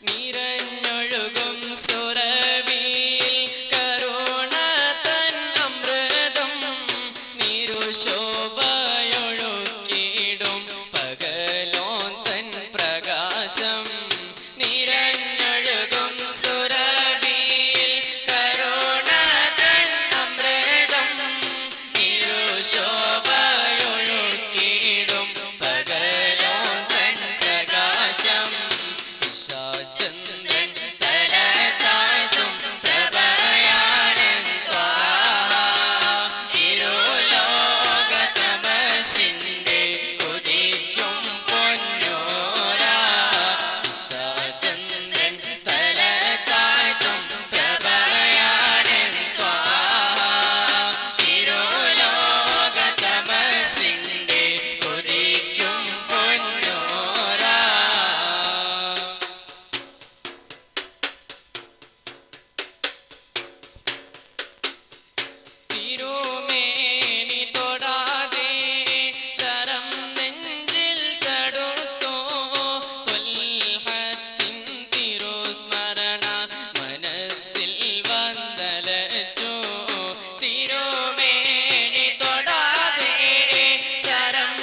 നിറഞ്ഞൊഴുകും സുരഭിയിൽ കരുണ തൻ അമൃതം നിരുശോഭയൊഴുക്കിടും പകലോൻ തൻ പ്രകാശം നിറഞ്ഞൊഴുകും സുരഭിയിൽ കരുണ തൻ അമൃതം നിരുശോഭയൊഴുക്കിടും പകലോൻ തൻ പ്രകാശം ചന്ദ്രൻ തല താഴ്ത്തും പ്രഭയാണ് ത്വാഹ ഇരുലോക തപസ്സിന്റെ ഉദിക്കും പൊന്നൂര ചന്ദ്രൻ തല താഴ്ത്തും പ്രഭയാണ് ത്വാഹ ഇരുലോക തപസ്സിന്റെ ഉദിക്കും പൊന്നൂര തിരുമേനി തൊടാതെ ശരം നെഞ്ചിൽ തടുത്തോ ത്വൽഹത്തിൻ തിരുസ്മരണ മനസ്സിൽ വന്നലച്ചോ തിരുമേനി തൊടാതെ ശരം